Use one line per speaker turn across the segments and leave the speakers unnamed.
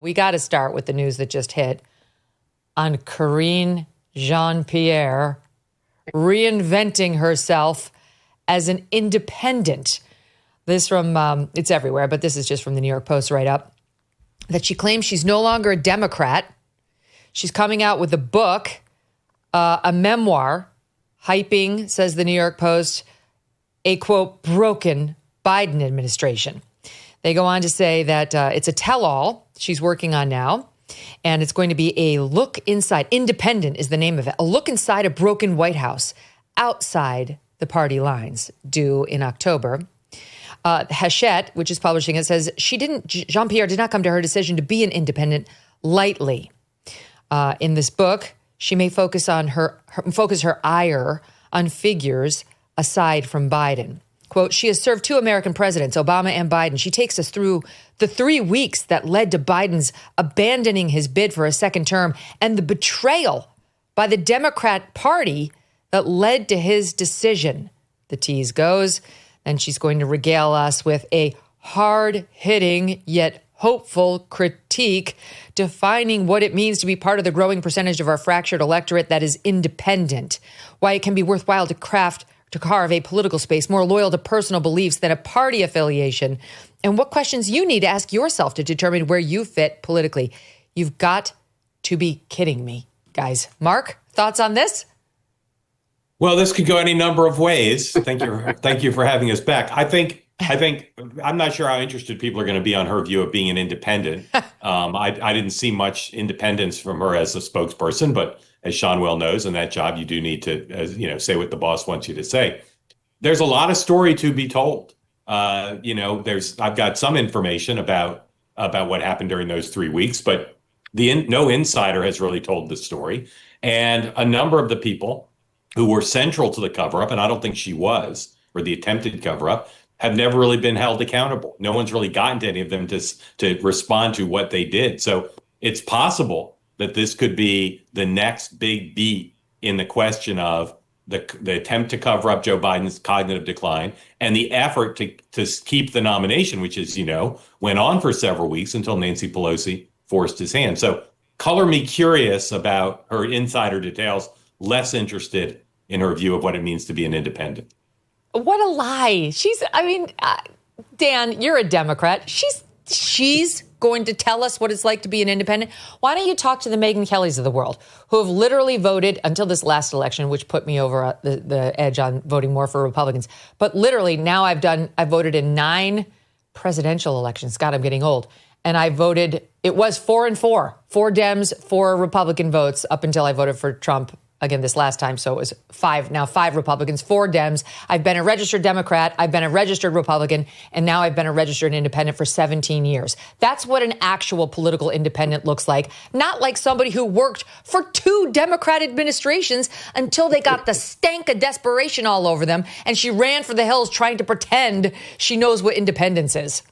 We got to start with the news that just hit on Karine Jean-Pierre reinventing herself as an independent. This from, it's everywhere, but this is just from the New York Post write-up, that she claims she's no longer a Democrat. She's coming out with a book, a memoir, hyping, says the New York Post, a, quote, broken Biden administration. They go on to say that it's a tell-all she's working on now, and it's going to be a look inside. Independent is the name of it. A look inside a broken White House outside the party lines, due in October. Hachette, which is publishing it, says Jean-Pierre did not come to her decision to be an independent lightly. In this book, she may focus her ire on figures aside from Biden. Quote, she has served two American presidents, Obama and Biden. She takes us through the 3 weeks that led to Biden's abandoning his bid for a second term and the betrayal by the Democrat Party that led to his decision. The tease goes. And she's going to regale us with a hard-hitting yet hopeful critique defining what it means to be part of the growing percentage of our fractured electorate that is independent, why it can be worthwhile to carve a political space more loyal to personal beliefs than a party affiliation, and what questions you need to ask yourself to determine where you fit politically. You've got to be kidding me, guys. Mark, thoughts on this?
Well, this could go any number of ways. Thank you for having us back. I think I'm not sure how interested people are going to be on her view of being an independent. I didn't see much independence from her as a spokesperson, but as Sean well knows, in that job, you do need to, say what the boss wants you to say. There's a lot of story to be told. I've got some information about what happened during those 3 weeks, but no insider has really told the story. And a number of the people who were central to the cover-up, and I don't think she was, or the attempted cover-up, have never really been held accountable. No one's really gotten to any of them to respond to what they did. So it's possible that this could be the next big beat in the question of the attempt to cover up Joe Biden's cognitive decline and the effort to keep the nomination, which, as you know, went on for several weeks until Nancy Pelosi forced his hand. So color me curious about her insider details, less interested in her view of what it means to be an independent.
What a lie. Dan, you're a Democrat. She's going to tell us what it's like to be an independent. Why don't you talk to the Megyn Kellys of the world who have literally voted until this last election, which put me over the edge on voting more for Republicans. But literally now I've voted in 9 presidential elections. God, I'm getting old. And I voted, it was 4 and 4 Dems, 4 Republican votes up until I voted for Trump again this last time. So it was 5 Republicans, 4 Dems. I've been a registered Democrat. I've been a registered Republican. And now I've been a registered independent for 17 years. That's what an actual political independent looks like. Not like somebody who worked for 2 Democrat administrations until they got the stank of desperation all over them. And she ran for the hills trying to pretend she knows what independence is.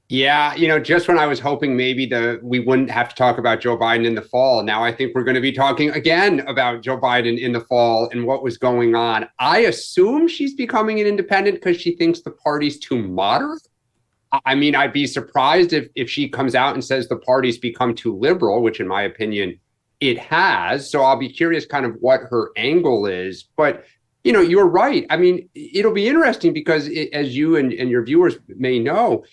Yeah, just when I was hoping maybe we wouldn't have to talk about Joe Biden in the fall, now I think we're going to be talking again about Joe Biden in the fall and what was going on. I assume she's becoming an independent because she thinks the party's too moderate. I mean, I'd be surprised if she comes out and says the party's become too liberal, which in my opinion, it has. So I'll be curious kind of what her angle is. But, you're right. I mean, it'll be interesting because as you and your viewers may know,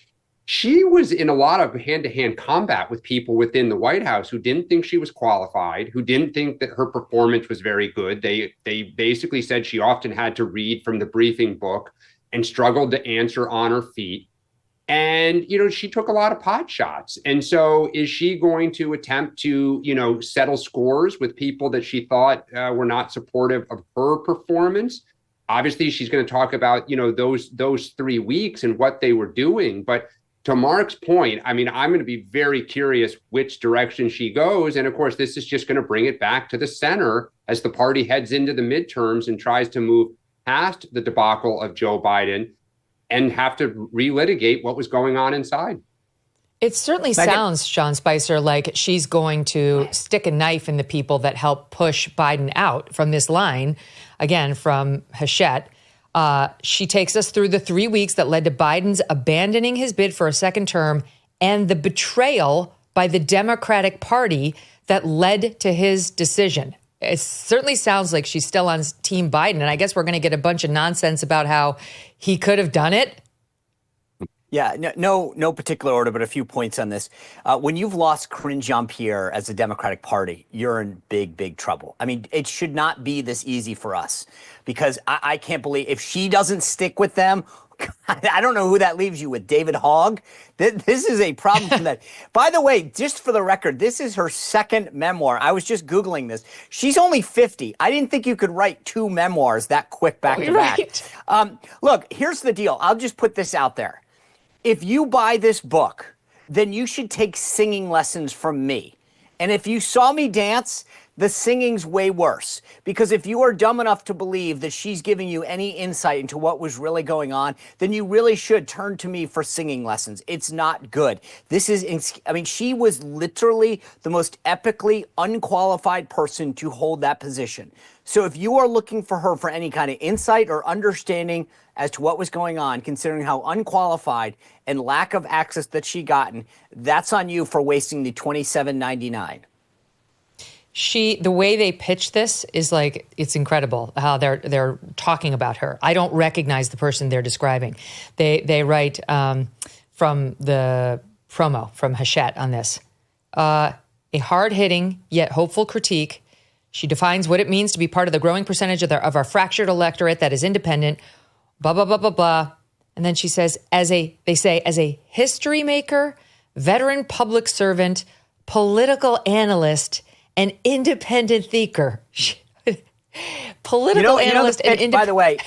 she was in a lot of hand-to-hand combat with people within the White House who didn't think she was qualified, who didn't think that her performance was very good. They basically said she often had to read from the briefing book and struggled to answer on her feet. And, she took a lot of pot shots. And so is she going to attempt to, settle scores with people that she thought were not supportive of her performance? Obviously, she's going to talk about, those 3 weeks and what they were doing. But to Mark's point, I mean, I'm going to be very curious which direction she goes. And of course, this is just going to bring it back to the center as the party heads into the midterms and tries to move past the debacle of Joe Biden and have to relitigate what was going on inside.
It certainly sounds, Sean Spicer, like she's going to stick a knife in the people that help push Biden out from this line, again, from Hachette. She takes us through the 3 weeks that led to Biden's abandoning his bid for a second term and the betrayal by the Democratic Party that led to his decision. It certainly sounds like she's still on Team Biden, and I guess we're going to get a bunch of nonsense about how he could have done it.
Yeah, no particular order, but a few points on this. When you've lost Karine Jean-Pierre as the Democratic Party, you're in big trouble. I mean, it should not be this easy for us, because I can't believe if she doesn't stick with them, I don't know who that leaves you with, David Hogg. This is a problem from that. By the way, just for the record, this is her second memoir. I was just Googling this. She's only 50. I didn't think you could write 2 memoirs that quick back to back. Look, here's the deal. I'll just put this out there. If you buy this book, then you should take singing lessons from me. And if you saw me dance, the singing's way worse. Because if you are dumb enough to believe that she's giving you any insight into what was really going on, then you really should turn to me for singing lessons. It's not good. She was literally the most epically unqualified person to hold that position. So if you are looking for her for any kind of insight or understanding as to what was going on, considering how unqualified and lack of access that she gotten, that's on you for wasting the $27.99.
The way they pitch this is like, it's incredible how they're talking about her. I don't recognize the person they're describing. They write from the promo from Hachette on this. A hard-hitting yet hopeful critique. She defines what it means to be part of the growing percentage of our fractured electorate that is independent, blah, blah, blah, blah, blah. And then she says, as a history maker, veteran public servant, political analyst, an independent thinker. Political analyst and independent. By
the way,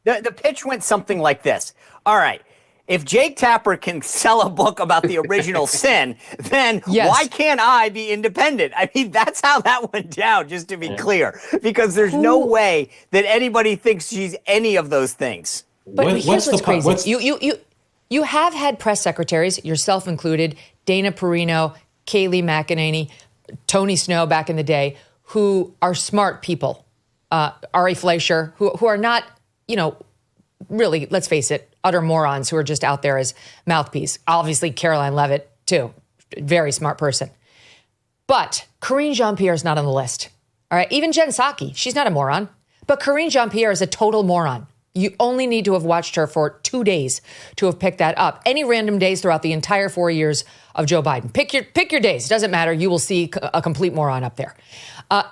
the pitch went something like this. All right. If Jake Tapper can sell a book about the original sin, then why can't I be independent? I mean, that's how that went down, just to be clear, because there's no way that anybody thinks she's any of those things.
But here's what's crazy. You have had press secretaries, yourself included, Dana Perino, Kayleigh McEnany, Tony Snow back in the day, who are smart people, Ari Fleischer, who are not, really, let's face it, utter morons who are just out there as mouthpiece. Obviously, Caroline Leavitt, too. Very smart person. But Karine Jean-Pierre is not on the list. All right. Even Jen Psaki, she's not a moron. But Karine Jean-Pierre is a total moron. You only need to have watched her for 2 days to have picked that up. Any random days throughout the entire 4 years of Joe Biden. Pick your days. Doesn't matter. You will see a complete moron up there.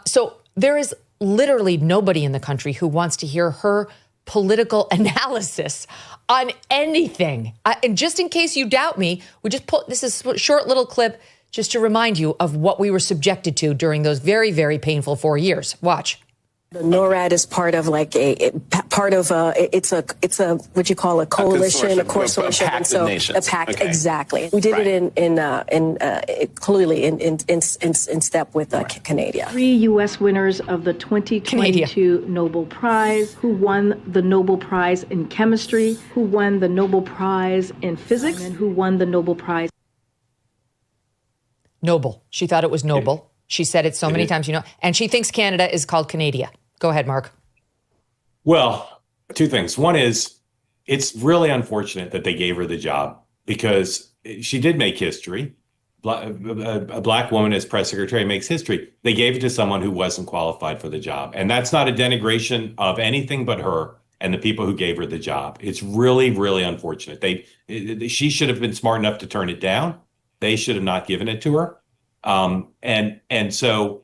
So there is literally nobody in the country who wants to hear her political analysis on anything. And just in case you doubt me, this is a short little clip just to remind you of what we were subjected to during those very, very painful 4 years. Watch.
The NORAD is part of it's a what you call a coalition, a consortium,
and so a pact.
Okay. Exactly. We did it clearly in step with Canada.
3 U.S. winners of the 2022 Nobel Prize, who won the Nobel Prize in chemistry, who won the Nobel Prize in physics, and who won the Nobel Prize.
Noble. She thought it was noble. She said it so many times, and she thinks Canada is called Canada. Go ahead, Mark.
Well, 2 things. One is, it's really unfortunate that they gave her the job, because she did make history. A black woman as press secretary makes history. They gave it to someone who wasn't qualified for the job. And that's not a denigration of anything but her and the people who gave her the job. It's really, really unfortunate. She should have been smart enough to turn it down. They should have not given it to her. And so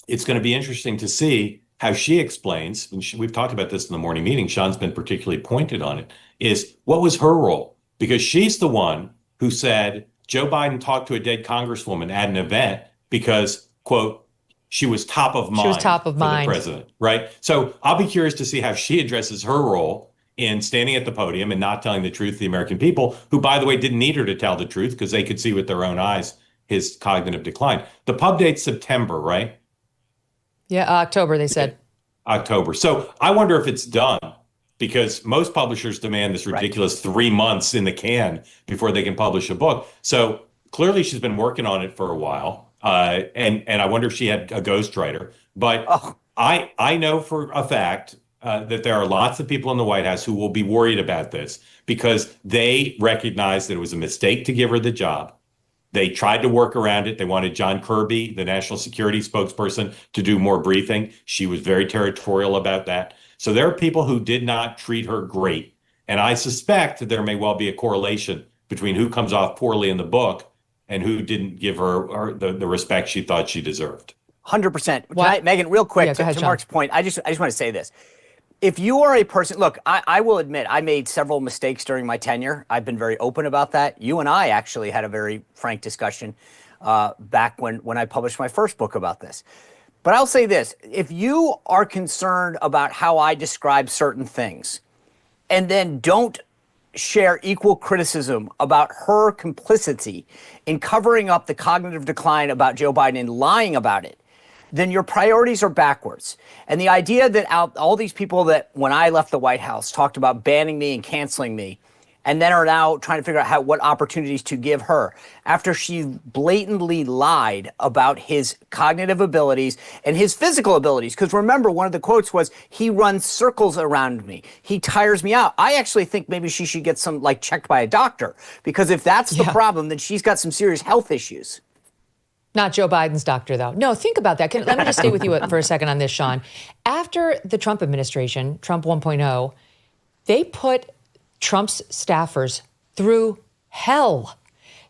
it's going to be interesting to see how she explains, and we've talked about this in the morning meeting, Sean's been particularly pointed on it, is what was her role? Because she's the one who said Joe Biden talked to a dead congresswoman at an event because, quote, she was top of mind.
She was top of mind
for the president, right? So I'll be curious to see how she addresses her role in standing at the podium and not telling the truth to the American people, who, by the way, didn't need her to tell the truth because they could see with their own eyes his cognitive decline. The pub date's September, right?
Yeah, October, they said.
October. So I wonder if it's done, because most publishers demand this ridiculous 3 months in the can before they can publish a book. So clearly she's been working on it for a while. And I wonder if she had a ghostwriter. But I know for a fact that there are lots of people in the White House who will be worried about this because they recognize that it was a mistake to give her the job. They tried to work around it. They wanted John Kirby, the national security spokesperson, to do more briefing. She was very territorial about that. So there are people who did not treat her great. And I suspect that there may well be a correlation between who comes off poorly in the book and who didn't give her the respect she thought she deserved.
100%. Megyn, real quick, to Mark's point, I just want to say this. If you are a person, look, I will admit I made several mistakes during my tenure. I've been very open about that. You and I actually had a very frank discussion back when I published my first book about this. But I'll say this, if you are concerned about how I describe certain things and then don't share equal criticism about her complicity in covering up the cognitive decline about Joe Biden and lying about it, then your priorities are backwards. And the idea that all these people that when I left the White House talked about banning me and canceling me, and then are now trying to figure out what opportunities to give her after she blatantly lied about his cognitive abilities and his physical abilities. Because remember, one of the quotes was, he runs circles around me. He tires me out. I actually think maybe she should get checked by a doctor, because if that's the problem, then she's got some serious health issues.
Not Joe Biden's doctor, though. No, think about that. Let me just stay with you for a second on this, Sean. After the Trump administration, Trump 1.0, they put Trump's staffers through hell.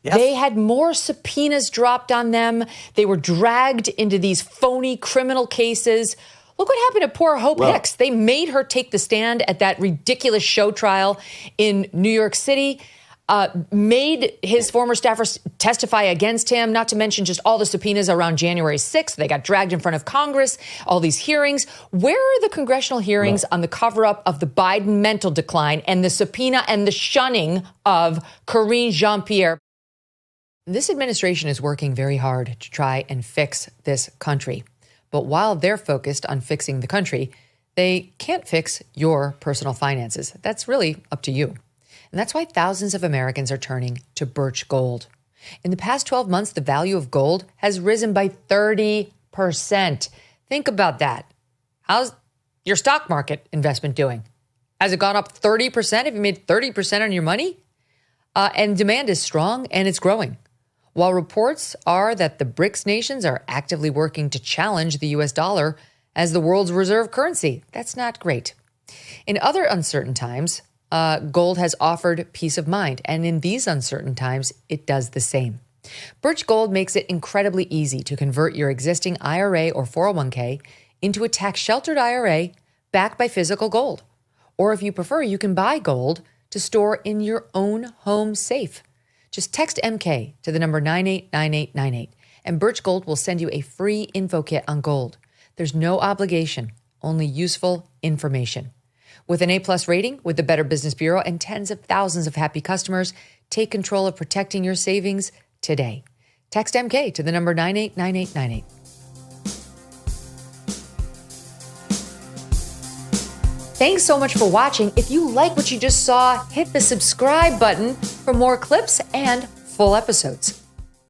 Yes. They had more subpoenas dropped on them. They were dragged into these phony criminal cases. Look what happened to poor Hope Hicks. They made her take the stand at that ridiculous show trial in New York City. Made his former staffers testify against him, not to mention just all the subpoenas around January 6th. They got dragged in front of Congress, all these hearings. Where are the congressional hearings on the cover-up of the Biden mental decline and the subpoena and the shunning of Karine Jean-Pierre? This administration is working very hard to try and fix this country. But while they're focused on fixing the country, they can't fix your personal finances. That's really up to you. And that's why thousands of Americans are turning to Birch Gold. In the past 12 months, the value of gold has risen by 30%. Think about that. How's your stock market investment doing? Has it gone up 30%? Have you made 30% on your money? And demand is strong and it's growing. While reports are that the BRICS nations are actively working to challenge the U.S. dollar as the world's reserve currency, that's not great. In other uncertain times, gold has offered peace of mind, and in these uncertain times, it does the same. Birch Gold makes it incredibly easy to convert your existing IRA or 401k into a tax-sheltered IRA backed by physical gold. Or if you prefer, you can buy gold to store in your own home safe. Just text MK to the number 989898, and Birch Gold will send you a free info kit on gold. There's no obligation, only useful information. With an A+ rating with the Better Business Bureau and tens of thousands of happy customers, take control of protecting your savings today. Text MK to the number 989898. Thanks so much for watching. If you like what you just saw, hit the subscribe button for more clips and full episodes.